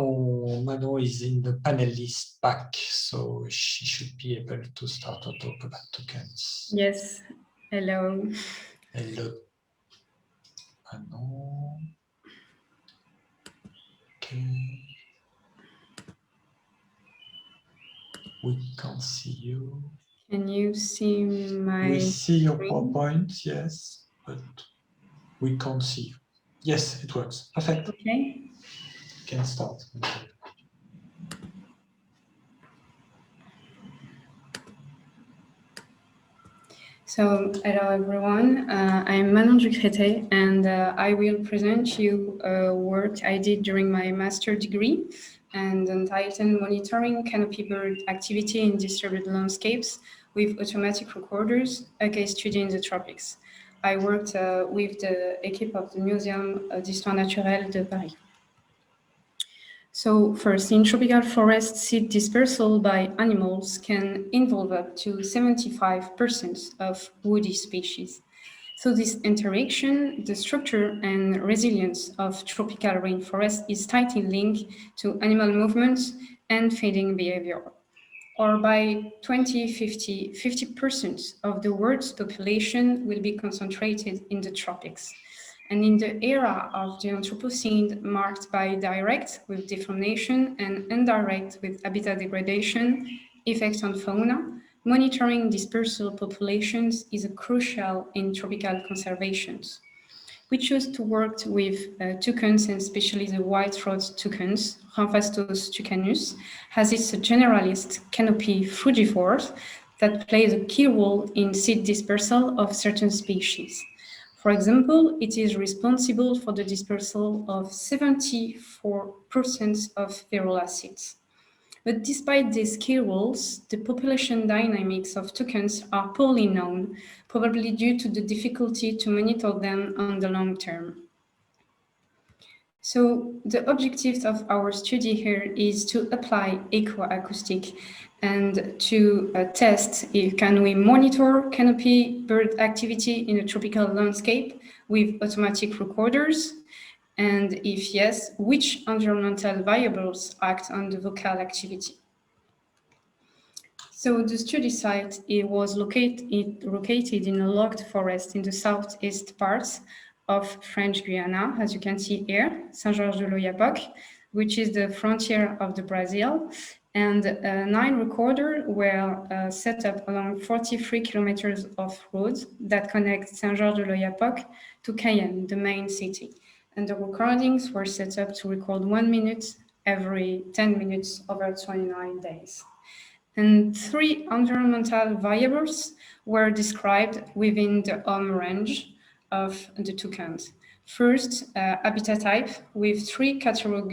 Manon is in the panelist pack, so she should be able to start to talk about tokens. Yes. Hello. Hello, Manon. Okay. We can't see you. Can you see my We see your screen? PowerPoint, yes, but we can't see you. Yes, it works. Perfect. Okay. You can start. So, hello everyone. I'm Manon Ducretet, and I will present you work I did during my master degree and entitled Monitoring Canopy Bird Activity in Disturbed Landscapes with Automatic Recorders, a case study in the tropics. I worked with the equipe of the Muséum d'Histoire Naturelle de Paris. So first, in tropical forests, seed dispersal by animals can involve up to 75% of woody species. So this interaction, the structure and resilience of tropical rainforest is tightly linked to animal movements and feeding behavior. Or by 2050, 50% of the world's population will be concentrated in the tropics. And in the era of the Anthropocene, marked by direct with deformation and indirect with habitat degradation, effects on fauna, monitoring dispersal populations is crucial in tropical conservations. We chose to work with toucans, and especially the white-throat toucans, Rainfall toucanus, as it's a generalist canopy frugivore that plays a key role in seed dispersal of certain species. For example, it is responsible for the dispersal of 74% of feral seeds. But despite these key roles, the population dynamics of toucans are poorly known, probably due to the difficulty to monitor them on the long term. So the objective of our study here is to apply ecoacoustic and to test if can we monitor canopy bird activity in a tropical landscape with automatic recorders, and if yes, which environmental variables act on the vocal activity. So the study site was located in a locked forest in the southeast parts of French Guiana, as you can see here, Saint-Georges-de-l'Oyapock, which is the frontier of the Brazil. And 9 recorders were set up along 43 kilometers of roads that connect Saint-Georges-de-l'Oyapock to Cayenne, the main city. And the recordings were set up to record 1 minute every 10 minutes over 29 days. And 3 environmental variables were described within the home range of the toucans. First, habitat type with 3 categorical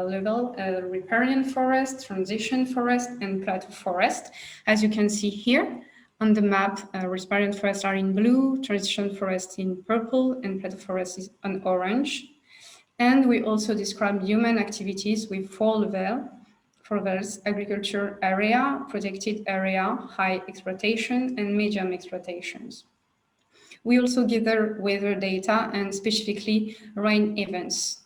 level, riparian forest, transition forest, and plateau forest. As you can see here on the map, riparian forests are in blue, transition forests in purple, and plateau forest is on orange. And we also describe human activities with 4 levels: agriculture area, protected area, high exploitation, and medium exploitations. We also gather weather data and specifically rain events.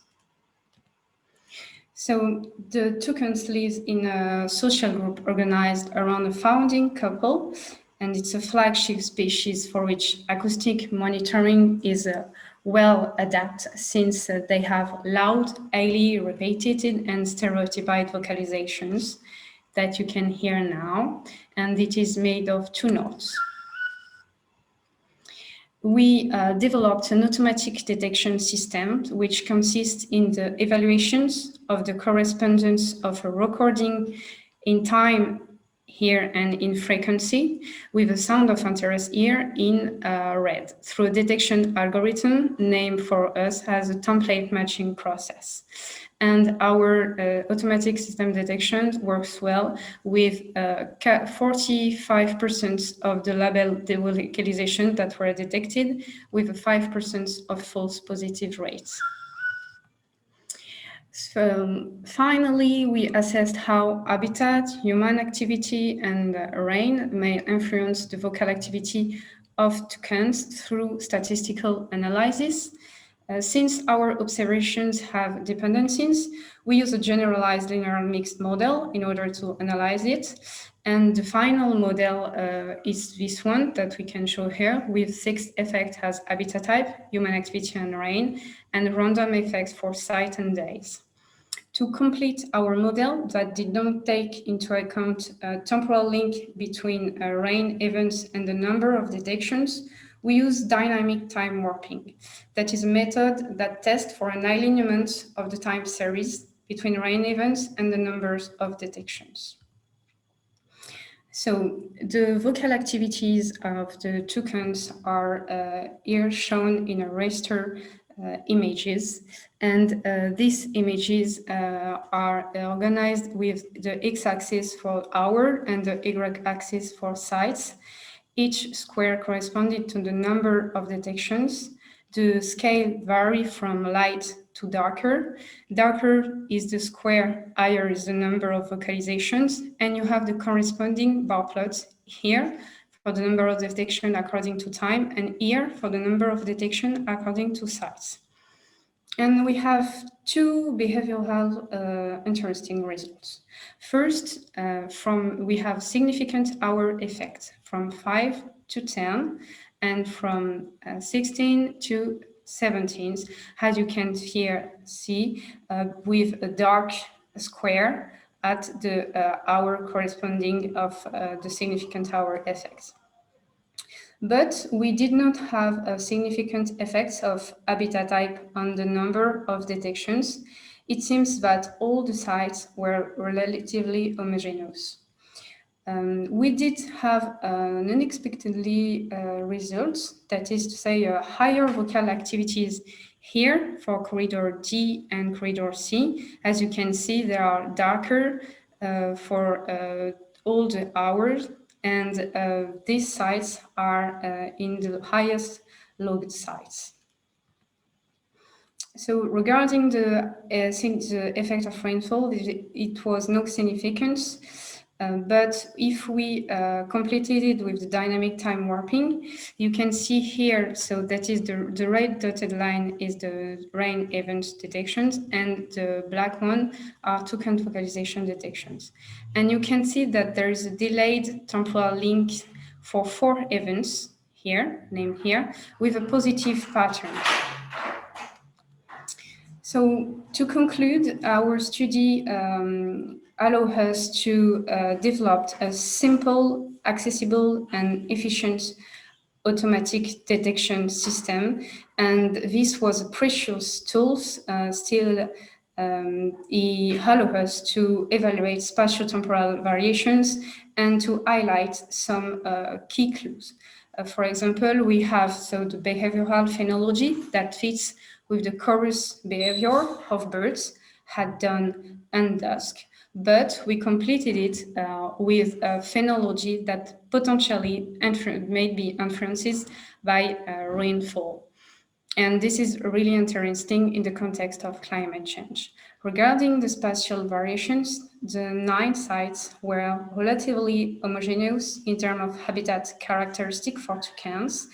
So the toucans live in a social group organized around a founding couple, and it's a flagship species for which acoustic monitoring is well adapted, since they have loud, highly repeated and stereotyped vocalizations that you can hear now, and it is made of 2 notes. We developed an automatic detection system which consists in the evaluations of the correspondence of a recording in time here and in frequency with a sound of interest here in red through a detection algorithm named for us as a template matching process. And our automatic system detection works well with 45% of the label delocalization that were detected with a 5% of false positive rates. So finally, we assessed how habitat, human activity, and rain may influence the vocal activity of toucans through statistical analysis. Since our observations have dependencies, we use a generalized linear mixed model in order to analyze it. And the final model is this one that we can show here with 6 effects as habitat type, human activity and rain, and random effects for site and days. To complete our model that did not take into account a temporal link between rain events and the number of detections, we use dynamic time warping. That is a method that tests for an alignment of the time series between rain events and the numbers of detections. So the vocal activities of the toucans are here shown in a raster images, and these images are organized with the x-axis for hour and the y-axis for sites. Each square corresponded to the number of detections. The scale varies from light to darker. Darker is the square, higher is the number of vocalizations, and you have the corresponding bar plots here for the number of detection according to time, and here for the number of detection according to size. And we have two behavioral interesting results. First, we have significant hour effect from 5 to 10 and from 16 to 17, as you can here see, with a dark square at the hour corresponding of the significant hour effect. But we did not have a significant effects of habitat type on the number of detections. It seems that all the sites were relatively homogeneous. We did have an unexpectedly results, that is to say higher vocal activities here for corridor D and corridor C. As you can see, they are darker for all the hours, and these sites are in the highest logged sites. So regarding the effect of rainfall, it was no significance. But if we completed it with the dynamic time warping, you can see here, so that is the red dotted line is the rain event detections, and the black one are toucan vocalization detections. And you can see that there is a delayed temporal link for 4 events here, named here, with a positive pattern. So to conclude, our study allows us to develop a simple, accessible, and efficient automatic detection system. And this was a precious tool. Still, it allows us to evaluate spatiotemporal variations and to highlight some key clues. For example, we have the behavioral phenology that fits with the chorus behavior of birds at dawn and dusk, but we completed it with a phenology that potentially may be influenced by rainfall. And this is really interesting in the context of climate change. Regarding the spatial variations, the 9 sites were relatively homogeneous in terms of habitat characteristic for toucans.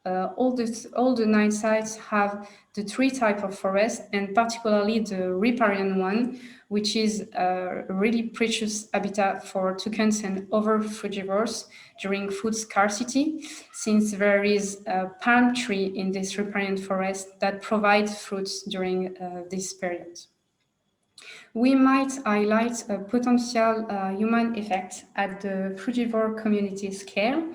All the 9 sites have the 3 types of forest, and particularly the riparian one, which is a really precious habitat for toucans and other frugivores during food scarcity, since there is a palm tree in this riparian forest that provides fruits during this period. We might highlight a potential human effect at the frugivore community scale,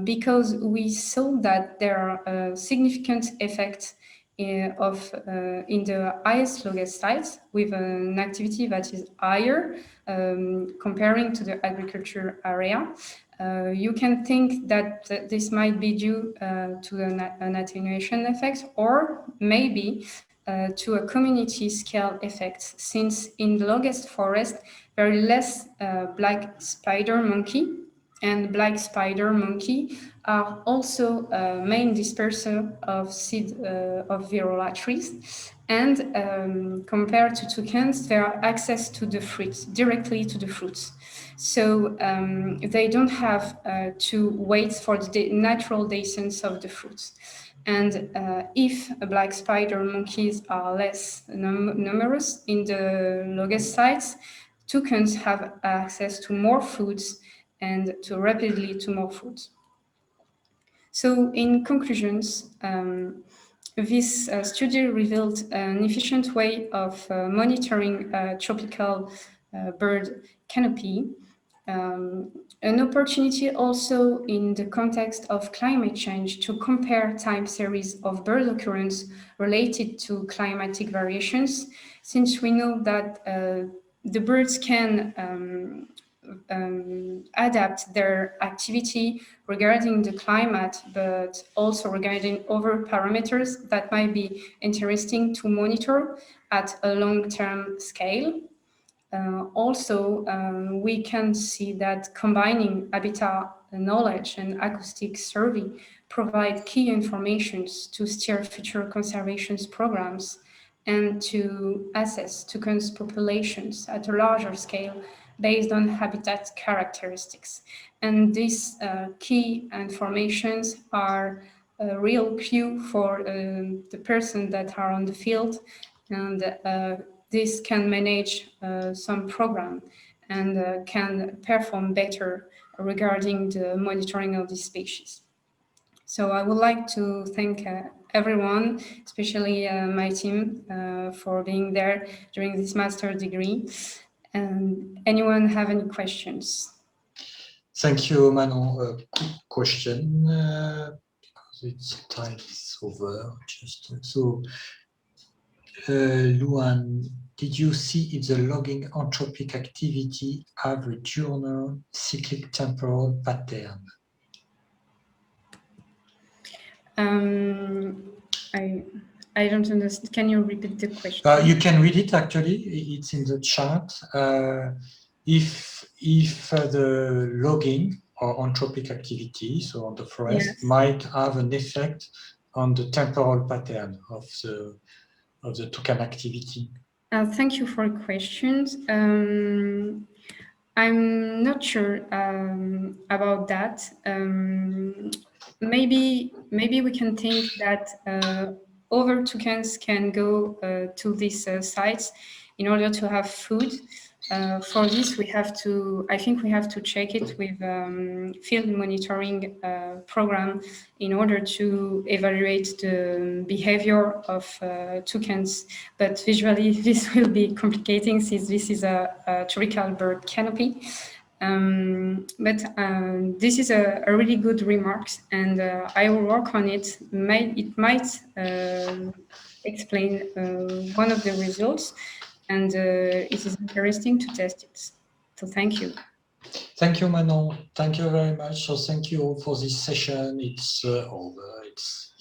because we saw that there are significant effects in the highest longest sites with an activity that is higher comparing to the agriculture area. You can think that this might be due to an attenuation effect, or maybe to a community scale effect, since in the longest forest there is less black spider monkey, and black spider monkey are also a main disperser of seed of virula trees. And compared to toucans, they are access to the fruits, directly to the fruits. So they don't have to wait for the natural descent of the fruits. And if black spider monkeys are less numerous in the lowest sites, toucans have access to more foods and to rapidly to more foods. So in conclusions, this study revealed an efficient way of monitoring tropical bird canopy. An opportunity also in the context of climate change to compare time series of bird occurrence related to climatic variations, since we know that the birds can adapt their activity regarding the climate, but also regarding other parameters that might be interesting to monitor at a long-term scale. Also, we can see that combining habitat knowledge and acoustic survey provide key informations to steer future conservation programs and to assess toucans populations at a larger scale based on habitat characteristics. And these key informations are a real clue for the person that are on the field, and this can manage some program and can perform better regarding the monitoring of these species. So I would like to thank everyone, especially my team, for being there during this master degree. And anyone have any questions? Thank you, Manon. A quick question, because its time is over. Just so, Luan, did you see if the logging anthropic activity have a diurnal cyclic temporal pattern? I don't understand. Can you repeat the question? You can read it, actually. It's in the chat. If the logging or anthropic activity, so on the forest, Yes. might have an effect on the temporal pattern of the toucan activity. Thank you for questions. I'm not sure about that. Maybe we can think that other toucans can go to these sites in order to have food. For this, I think we have to check it with field monitoring program in order to evaluate the behavior of toucans. But visually, this will be complicating since this is a tropical bird canopy. But this is a really good remark, and I will work on it. It might explain one of the results, and it is interesting to test it. So thank you. Thank you, Manon. Thank you very much. So thank you all for this session. It's over. It's